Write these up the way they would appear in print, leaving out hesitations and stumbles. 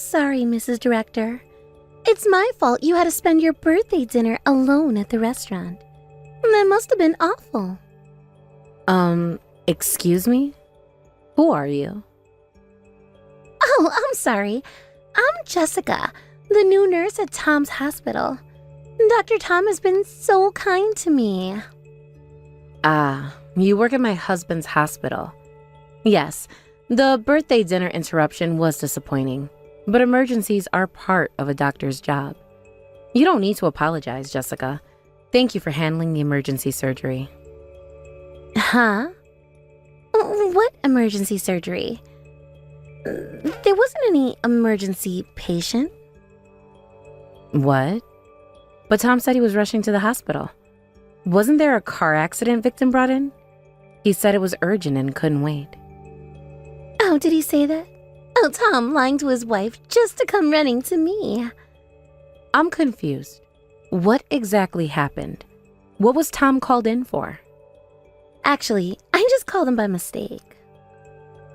sorry, Mrs. Director. It's my fault you had to spend your birthday dinner alone at the restaurant. That must have been awful. Excuse me? Who are you? Oh, I'm sorry. I'm Jessica, the new nurse at Tom's hospital. Dr. Tom has been so kind to me. Ah, you work at my husband's hospital. Yes, the birthday dinner interruption was disappointing, but emergencies are part of a doctor's job. You don't need to apologize, Jessica. Thank you for handling the emergency surgery. Huh? What emergency surgery? There wasn't any emergency patient. What? But Tom said he was rushing to the hospital. Wasn't there a car accident victim brought in? He said it was urgent and couldn't wait. Oh, did he say that? Oh, Tom lying to his wife just to come running to me. I'm confused. What exactly happened? What was Tom called in for? Actually, I just called him by mistake.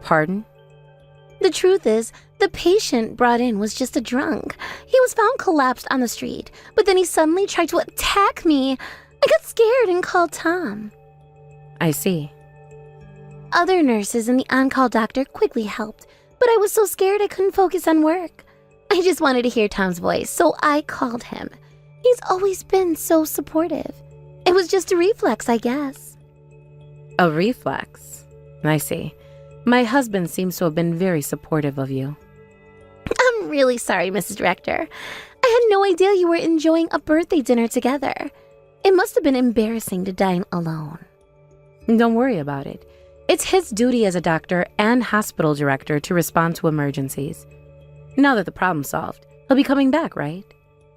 Pardon? The truth is, the patient brought in was just a drunk. He was found collapsed on the street, but then he suddenly tried to attack me. I got scared and called Tom. I see. Other nurses and the on-call doctor quickly helped, but I was so scared I couldn't focus on work. I just wanted to hear Tom's voice, so I called him. He's always been so supportive. It was just a reflex, I guess. A reflex? I see. My husband seems to have been very supportive of you. I'm really sorry, Mrs. Director. I had no idea you were enjoying a birthday dinner together. It must have been embarrassing to dine alone. Don't worry about it. It's his duty as a doctor and hospital director to respond to emergencies. Now that the problem's solved, he'll be coming back, right?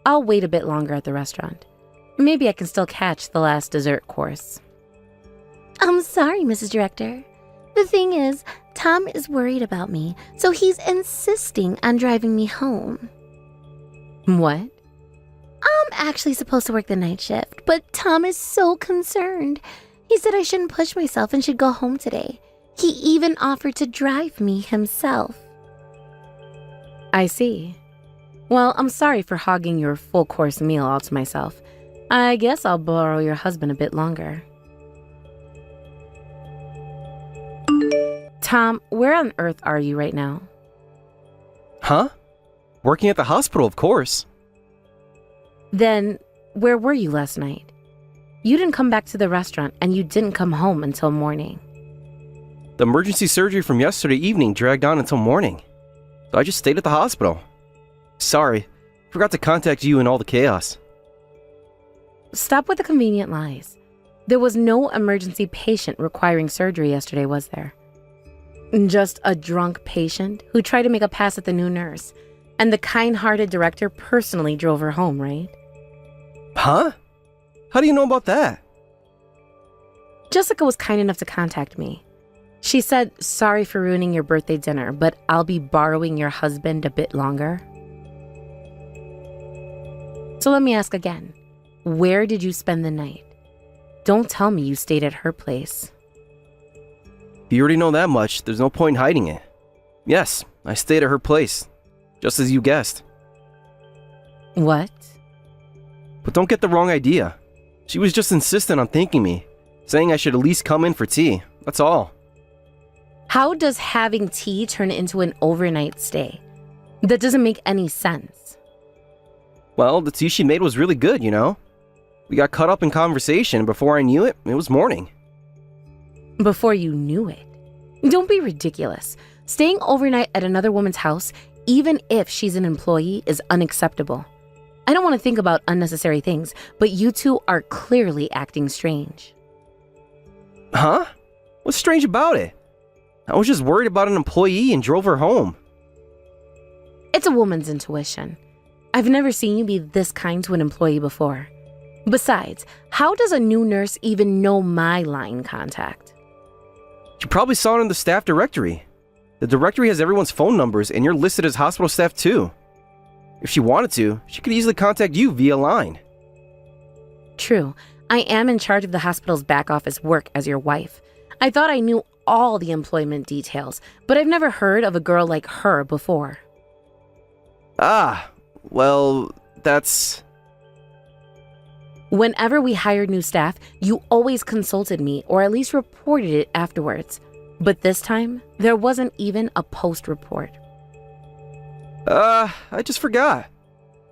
I'll wait a bit longer at the restaurant. Maybe I can still catch the last dessert course. I'm sorry, Mrs. Director. The thing is, Tom is worried about me, so he's insisting on driving me home. What? I'm actually supposed to work the night shift, but Tom is so concerned. He said I shouldn't push myself and should go home today. He even offered to drive me himself. I see. Well, I'm sorry for hogging your full-course meal all to myself. I guess I'll borrow your husband a bit longer. Tom, where on earth are you right now? Huh? Working at the hospital, of course. Then, where were you last night? You didn't come back to the restaurant and you didn't come home until morning. The emergency surgery from yesterday evening dragged on until morning. So I just stayed at the hospital. Sorry, forgot to contact you in all the chaos. Stop with the convenient lies. There was no emergency patient requiring surgery yesterday, was there? Just a drunk patient who tried to make a pass at the new nurse, and the kind-hearted director personally drove her home, right? Huh? How do you know about that? Jessica was kind enough to contact me. She said, sorry for ruining your birthday dinner, but I'll be borrowing your husband a bit longer. So let me ask again. Where did you spend the night? Don't tell me you stayed at her place. If you already know that much, there's no point in hiding it. Yes, I stayed at her place, just as you guessed. What? But don't get the wrong idea. She was just insistent on thanking me, saying I should at least come in for tea, that's all. How does having tea turn into an overnight stay? That doesn't make any sense. Well, the tea she made was really good, you know? We got caught up in conversation, and before I knew it, it was morning. Before you knew it? Don't be ridiculous. Staying overnight at another woman's house, even if she's an employee, is unacceptable. I don't want to think about unnecessary things, but you two are clearly acting strange. Huh? What's strange about it? I was just worried about an employee and drove her home. It's a woman's intuition. I've never seen you be this kind to an employee before. Besides, how does a new nurse even know my line contact? You probably saw it in the staff directory. The directory has everyone's phone numbers, and you're listed as hospital staff too. If she wanted to, she could easily contact you via line. True, I am in charge of the hospital's back office work as your wife. I thought I knew all the employment details, but I've never heard of a girl like her before. Ah, well, that's... Whenever we hired new staff, you always consulted me or at least reported it afterwards. But this time, there wasn't even a post report. I just forgot.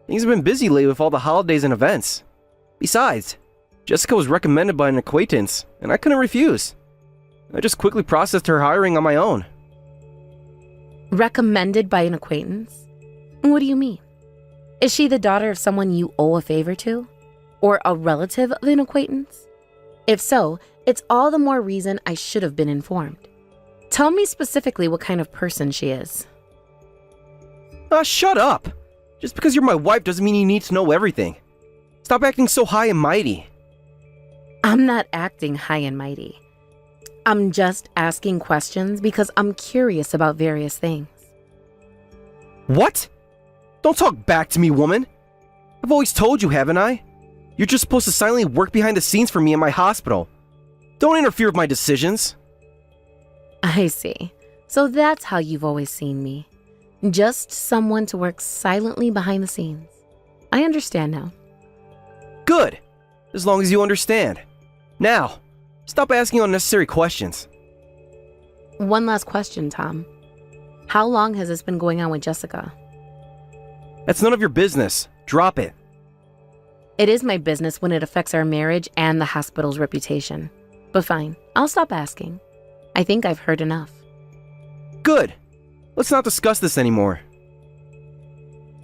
Things have been busy lately with all the holidays and events. Besides, Jessica was recommended by an acquaintance, and I couldn't refuse. I just quickly processed her hiring on my own. Recommended by an acquaintance? What do you mean? Is she the daughter of someone you owe a favor to? Or a relative of an acquaintance? If so, it's all the more reason I should have been informed. Tell me specifically what kind of person she is. Shut up! Just because you're my wife doesn't mean you need to know everything. Stop acting so high and mighty. I'm not acting high and mighty. I'm just asking questions because I'm curious about various things. What? Don't talk back to me, woman. I've always told you, haven't I? You're just supposed to silently work behind the scenes for me in my hospital. Don't interfere with my decisions. I see. So that's how you've always seen me. Just someone to work silently behind the scenes. I understand now. Good. As long as you understand. Now, stop asking unnecessary questions. One last question, Tom. How long has this been going on with Jessica? That's none of your business. Drop it. It is my business when it affects our marriage and the hospital's reputation. But fine, I'll stop asking. I think I've heard enough. Good. Let's not discuss this anymore.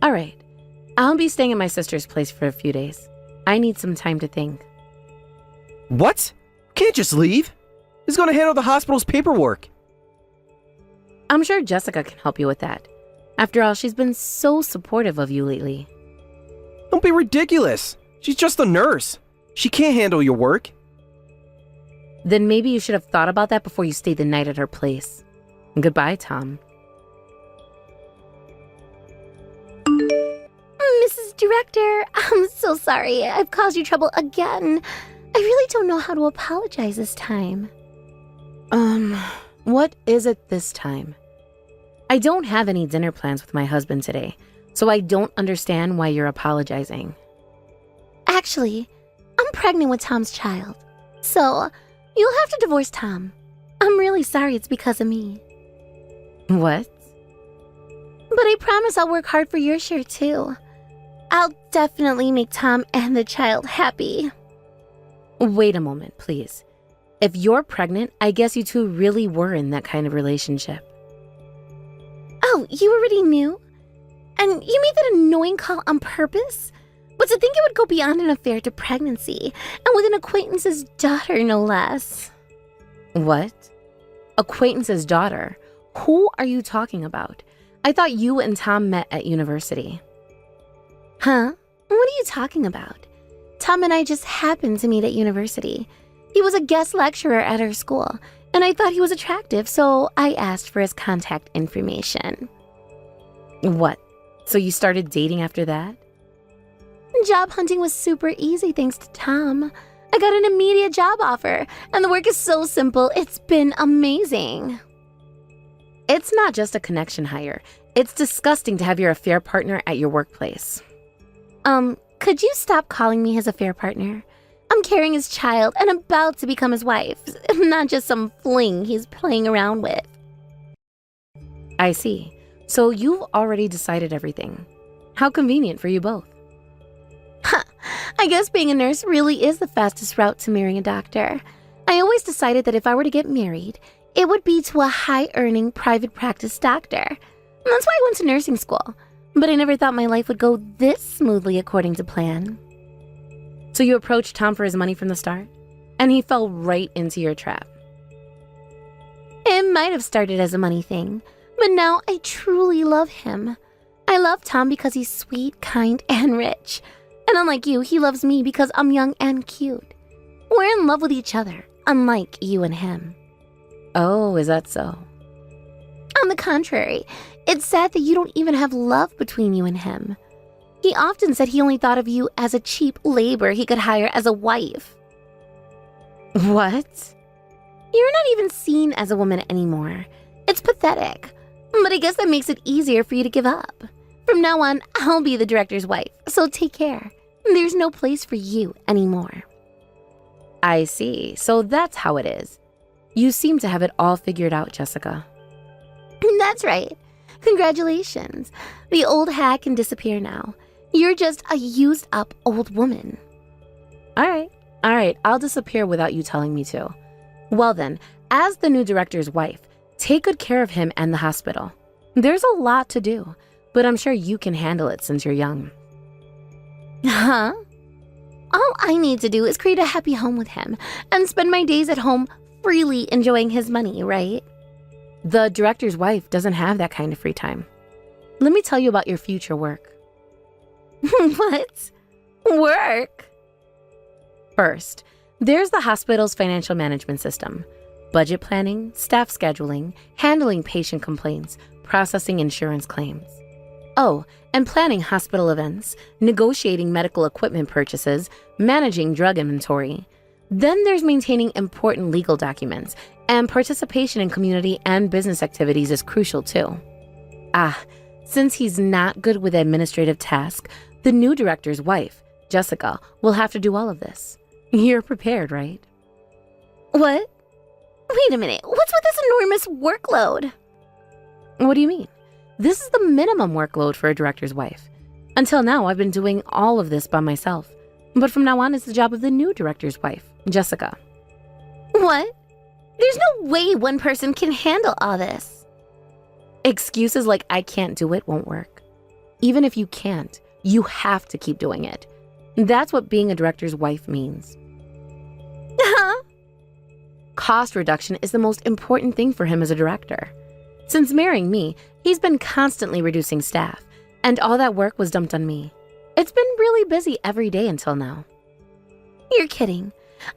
All right. I'll be staying at my sister's place for a few days. I need some time to think. What? Can't just leave. Who's going to handle the hospital's paperwork? I'm sure Jessica can help you with that. After all, she's been so supportive of you lately. Don't be ridiculous. She's just a nurse. She can't handle your work. Then maybe you should have thought about that before you stayed the night at her place. Goodbye, Tom. Mrs. Director, I'm so sorry. I've caused you trouble again. I really don't know how to apologize this time. What is it this time? I don't have any dinner plans with my husband today, so I don't understand why you're apologizing. Actually, I'm pregnant with Tom's child. So, you'll have to divorce Tom. I'm really sorry it's because of me. What? But I promise I'll work hard for your share too. I'll definitely make Tom and the child happy. Wait a moment, please. If you're pregnant, I guess you two really were in that kind of relationship. Oh, you already knew? And you made that annoying call on purpose? But to think it would go beyond an affair to pregnancy, and with an acquaintance's daughter, no less. What? Acquaintance's daughter? Who are you talking about? I thought you and Tom met at university. Huh? What are you talking about? Tom and I just happened to meet at university. He was a guest lecturer at our school, and I thought he was attractive, so I asked for his contact information. What? So you started dating after that? Job hunting was super easy thanks to Tom. I got an immediate job offer, and the work is so simple, it's been amazing. It's not just a connection hire. It's disgusting to have your affair partner at your workplace. Could you stop calling me his affair partner? I'm carrying his child and about to become his wife, not just some fling he's playing around with. I see. So you've already decided everything. How convenient for you both. I guess being a nurse really is the fastest route to marrying a doctor. I always decided that if I were to get married, it would be to a high-earning private practice doctor. And that's why I went to nursing school. But I never thought my life would go this smoothly according to plan. So you approached Tom for his money from the start? And he fell right into your trap. It might have started as a money thing, but now I truly love him. I love Tom because he's sweet, kind, and rich. And unlike you, he loves me because I'm young and cute. We're in love with each other, unlike you and him. Oh, is that so? On the contrary, it's sad that you don't even have love between you and him. He often said he only thought of you as a cheap labor he could hire as a wife. What? You're not even seen as a woman anymore. It's pathetic. But I guess that makes it easier for you to give up. From now on, I'll be the director's wife, so take care. There's no place for you anymore. I see. So that's how it is. You seem to have it all figured out, Jessica. That's right. Congratulations. The old hag can disappear now. You're just a used-up old woman. All right, I'll disappear without you telling me to. Well then, as the new director's wife, take good care of him and the hospital. There's a lot to do, but I'm sure you can handle it since you're young. Huh? All I need to do is create a happy home with him and spend my days at home freely enjoying his money, right? The director's wife doesn't have that kind of free time. Let me tell you about your future work. What? Work? First, there's the hospital's financial management system. Budget planning, staff scheduling, handling patient complaints, processing insurance claims. Oh, and planning hospital events, negotiating medical equipment purchases, managing drug inventory. Then there's maintaining important legal documents, and participation in community and business activities is crucial too. Since he's not good with administrative tasks, the new director's wife, Jessica, will have to do all of this. You're prepared, right? What? Wait a minute, what's with this enormous workload? What do you mean? This is the minimum workload for a director's wife. Until now, I've been doing all of this by myself. But from now on, it's the job of the new director's wife, Jessica. What? There's no way one person can handle all this. Excuses like I can't do it won't work. Even if you can't, you have to keep doing it. That's what being a director's wife means. Huh? Cost reduction is the most important thing for him as a director. Since marrying me, he's been constantly reducing staff, and all that work was dumped on me. It's been really busy every day until now. You're kidding.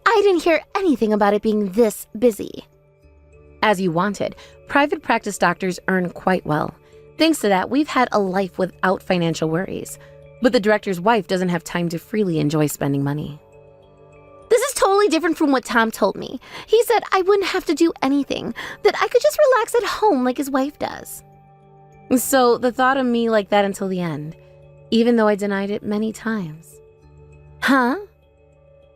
I didn't hear anything about it being this busy. As you wanted, private practice doctors earn quite well. Thanks to that, we've had a life without financial worries. But the director's wife doesn't have time to freely enjoy spending money. This is totally different from what Tom told me. He said I wouldn't have to do anything, that I could just relax at home like his wife does. So the thought of me like that until the end, even though I denied it many times. Huh?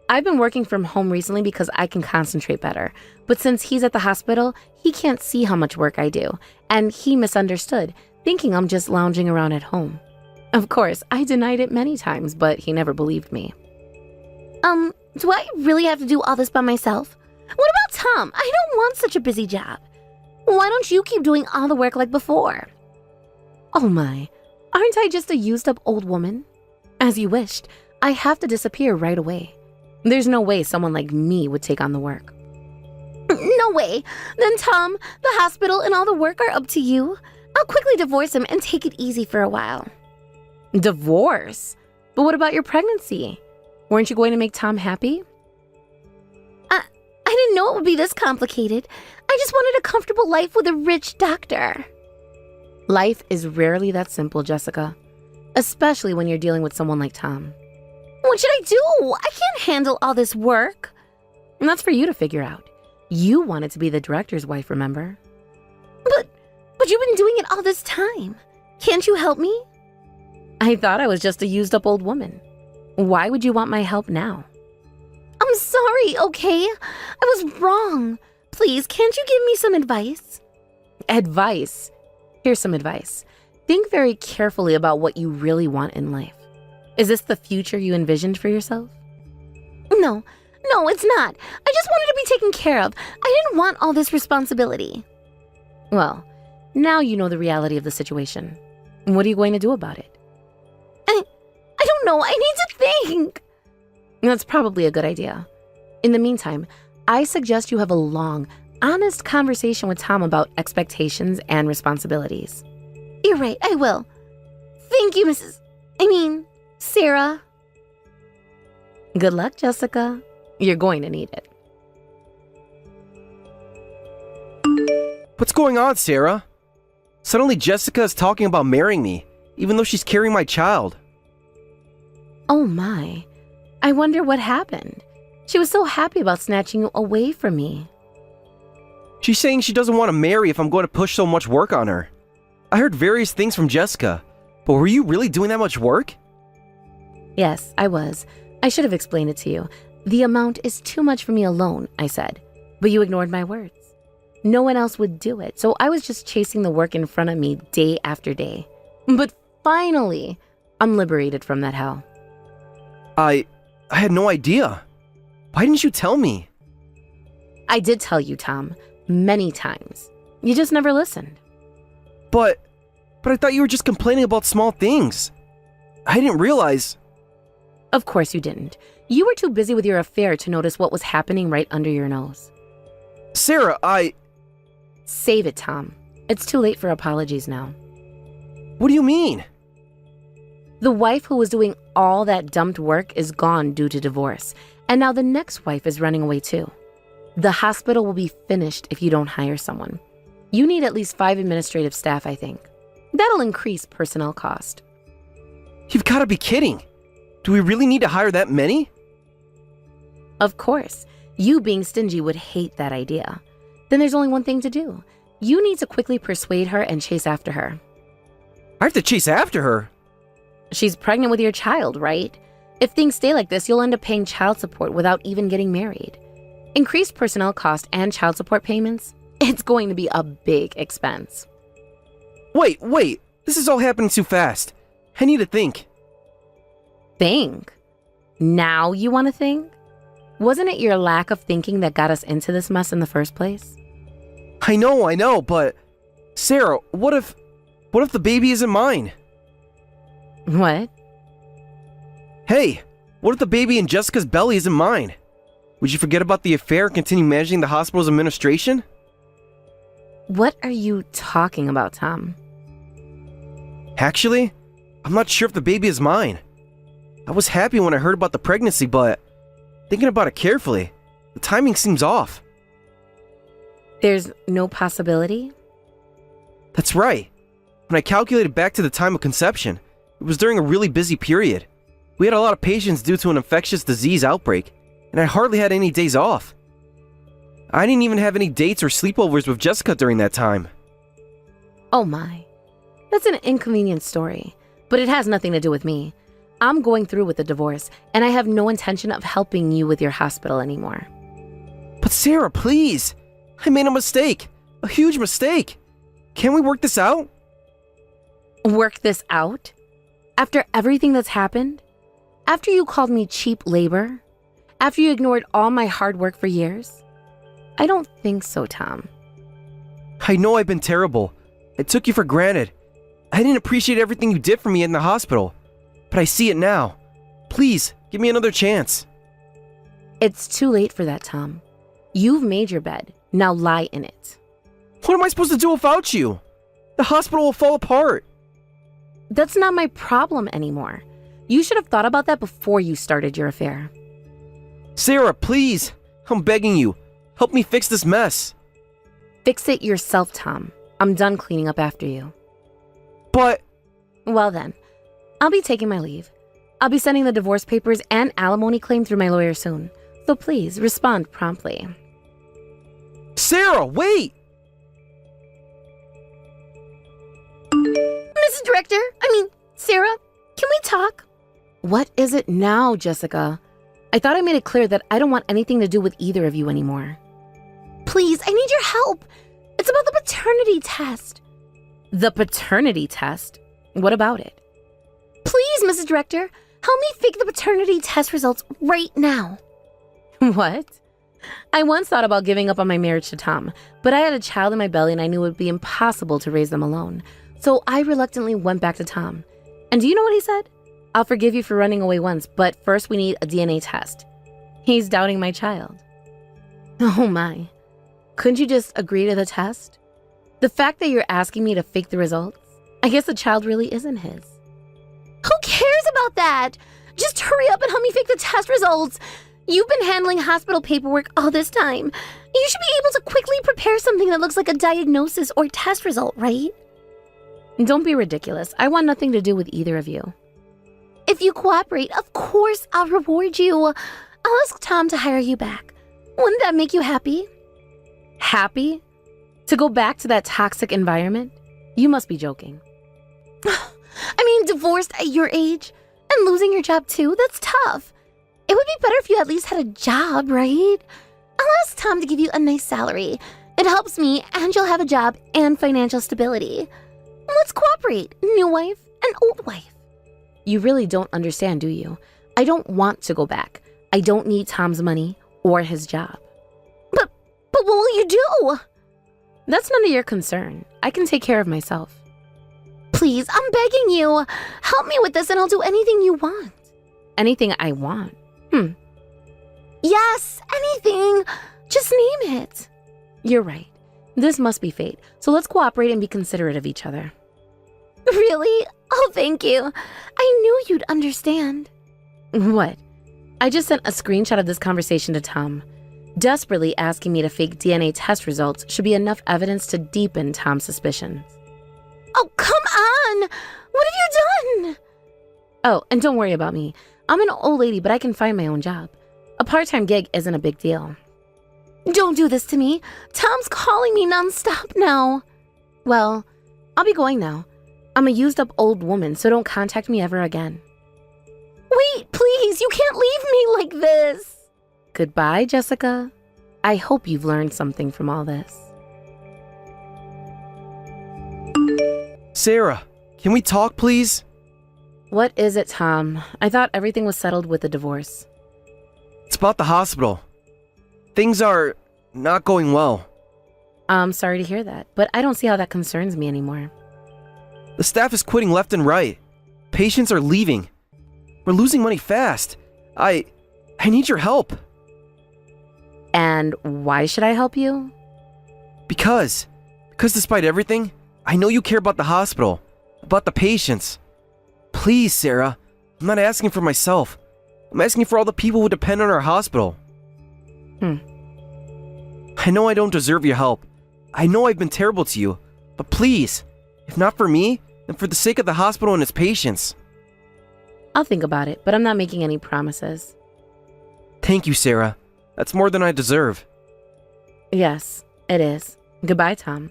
I've been working from home recently because I can concentrate better. But since he's at the hospital, he can't see how much work I do. And he misunderstood, thinking I'm just lounging around at home. Of course, I denied it many times, but he never believed me. Do I really have to do all this by myself? What about Tom? I don't want such a busy job. Why don't you keep doing all the work like before? Oh my, aren't I just a used-up old woman? As you wished, I have to disappear right away. There's no way someone like me would take on the work. No way. Then Tom, the hospital, and all the work are up to you. I'll quickly divorce him and take it easy for a while. Divorce? But what about your pregnancy? Weren't you going to make Tom happy? I didn't know it would be this complicated. I just wanted a comfortable life with a rich doctor. Life is rarely that simple, Jessica. Especially when you're dealing with someone like Tom. What should I do? I can't handle all this work. And that's for you to figure out. You wanted to be the director's wife, remember? But you've been doing it all this time. Can't you help me? I thought I was just a used-up old woman. Why would you want my help now? I'm sorry, okay? I was wrong. Please, can't you give me some advice? Advice? Here's some advice. Think very carefully about what you really want in life. Is this the future you envisioned for yourself? No, it's not. I just wanted to be taken care of. I didn't want all this responsibility. Well, now you know the reality of the situation. What are you going to do about it? I don't know. I need to think. That's probably a good idea. In the meantime, I suggest you have a long, honest conversation with Tom about expectations and responsibilities. You're right, I will. Thank you, Sarah. Good luck, Jessica. You're going to need it. What's going on, Sarah? Suddenly Jessica is talking about marrying me, even though she's carrying my child. Oh my. I wonder what happened. She was so happy about snatching you away from me. She's saying she doesn't want to marry if I'm going to push so much work on her. I heard various things from Jessica, But were you really doing that much work? Yes, I was. I should have explained it to you. The amount is too much for me alone, I said. But you ignored my words. No one else would do it, so I was just chasing the work in front of me day after day. But finally, I'm liberated from that hell. I had no idea. Why didn't you tell me? I did tell you, Tom, many times. You just never listened. But I thought you were just complaining about small things. I didn't realize. Of course you didn't. You were too busy with your affair to notice what was happening right under your nose. Sarah, Save it, Tom. It's too late for apologies now. What do you mean? The wife who was doing all that dumped work is gone due to divorce, and now the next wife is running away too. The hospital will be finished if you don't hire someone. You need at least 5 administrative staff, I think. That'll increase personnel cost. You've got to be kidding. Do we really need to hire that many? Of course, you being stingy would hate that idea. Then there's only one thing to do. You need to quickly persuade her and chase after her. I have to chase after her. She's pregnant with your child, right? If things stay like this, you'll end up paying child support without even getting married. Increased personnel cost and child support payments, it's going to be a big expense. Wait. This is all happening too fast. I need to think. Think? Now you want to think? Wasn't it your lack of thinking that got us into this mess in the first place? I know, but Sarah, what if the baby isn't mine? What? Hey, what if the baby in Jessica's belly isn't mine? Would you forget about the affair and continue managing the hospital's administration? What are you talking about, Tom? Actually, I'm not sure if the baby is mine. I was happy when I heard about the pregnancy, but thinking about it carefully, the timing seems off. There's no possibility? That's right. When I calculated back to the time of conception, it was during a really busy period. We had a lot of patients due to an infectious disease outbreak, and I hardly had any days off. I didn't even have any dates or sleepovers with Jessica during that time. Oh my. That's an inconvenient story, but it has nothing to do with me. I'm going through with the divorce, and I have no intention of helping you with your hospital anymore. But Sarah, please! I made a mistake! A huge mistake! Can we work this out? Work this out? After everything that's happened? After you called me cheap labor? After you ignored all my hard work for years? I don't think so, Tom. I know I've been terrible. I took you for granted. I didn't appreciate everything you did for me in the hospital. But I see it now. Please, give me another chance. It's too late for that, Tom. You've made your bed. Now lie in it. What am I supposed to do without you? The hospital will fall apart. That's not my problem anymore. You should have thought about that before you started your affair. Sarah, please. I'm begging you. Help me fix this mess. Fix it yourself, Tom. I'm done cleaning up after you. But... Well then, I'll be taking my leave. I'll be sending the divorce papers and alimony claim through my lawyer soon. So please, respond promptly. Sarah, wait! Mrs. Director, Sarah, can we talk? What is it now, Jessica? I thought I made it clear that I don't want anything to do with either of you anymore. Please, I need your help. It's about the paternity test. The paternity test? What about it? Please, Mrs. Director, help me fake the paternity test results right now. What? I once thought about giving up on my marriage to Tom, but I had a child in my belly and I knew it would be impossible to raise them alone. So I reluctantly went back to Tom. And do you know what he said? I'll forgive you for running away once, but first we need a DNA test. He's doubting my child. Oh my. Couldn't you just agree to the test? The fact that you're asking me to fake the results, I guess the child really isn't his. Who cares about that? Just hurry up and help me fake the test results. You've been handling hospital paperwork all this time. You should be able to quickly prepare something that looks like a diagnosis or test result, right? Don't be ridiculous. I want nothing to do with either of you. If you cooperate, of course I'll reward you. I'll ask Tom to hire you back. Wouldn't that make you happy? Happy? To go back to that toxic environment? You must be joking. I I mean, divorced at your age and losing your job too, that's tough. It would be better if you at least had a job, right? I'll ask Tom to give you a nice salary. It helps me, and you'll have a job and financial stability. Let's cooperate, new wife and old wife. You really don't understand, do you? I don't want to go back. I don't need Tom's money or his job. But what will you do? That's none of your concern. I can take care of myself. Please, I'm begging you. Help me with this and I'll do anything you want. Anything I want? Yes, anything. Just name it. You're right. This must be fate. So let's cooperate and be considerate of each other. Really? Oh, thank you. I knew you'd understand. What? I just sent a screenshot of this conversation to Tom. Desperately asking me to fake DNA test results should be enough evidence to deepen Tom's suspicions. Oh, come on. What have you done? Oh, and don't worry about me. I'm an old lady, but I can find my own job. A part-time gig isn't a big deal. Don't do this to me. Tom's calling me nonstop now. Well, I'll be going now. I'm a used-up old woman, so don't contact me ever again. Wait, please. You can't leave me like this. Goodbye, Jessica. I hope you've learned something from all this. Sarah, can we talk, please? What is it, Tom? I thought everything was settled with the divorce. It's about the hospital. Things are not going well. I'm sorry to hear that, but I don't see how that concerns me anymore. The staff is quitting left and right. Patients are leaving. We're losing money fast. I need your help. And why should I help you? Because despite everything, I know you care about the hospital, about the patients. Please, Sarah, I'm not asking for myself. I'm asking for all the people who depend on our hospital. I know I don't deserve your help. I know I've been terrible to you. But please, if not for me, then for the sake of the hospital and its patients. I'll think about it, but I'm not making any promises. Thank you, Sarah. That's more than I deserve. Yes, it is. Goodbye, Tom.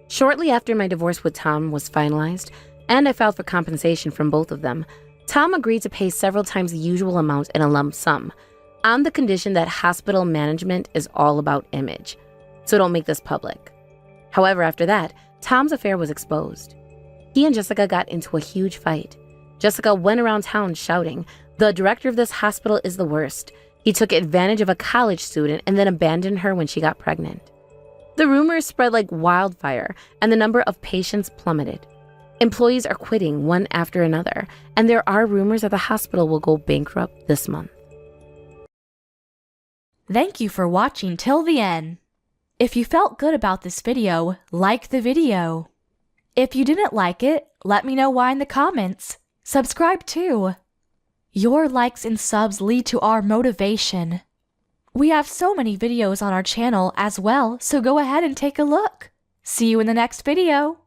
Shortly after my divorce with Tom was finalized, and I filed for compensation from both of them, Tom agreed to pay several times the usual amount in a lump sum, on the condition that hospital management is all about image, so don't make this public. However, after that, Tom's affair was exposed. He and Jessica got into a huge fight. Jessica went around town shouting, "The director of this hospital is the worst. He took advantage of a college student and then abandoned her when she got pregnant." The rumors spread like wildfire, and the number of patients plummeted. Employees are quitting one after another, and there are rumors that the hospital will go bankrupt this month. Thank you for watching till the end. If you felt good about this video, like the video. If you didn't like it, let me know why in the comments. Subscribe too. Your likes and subs lead to our motivation. We have so many videos on our channel as well, so go ahead and take a look. See you in the next video.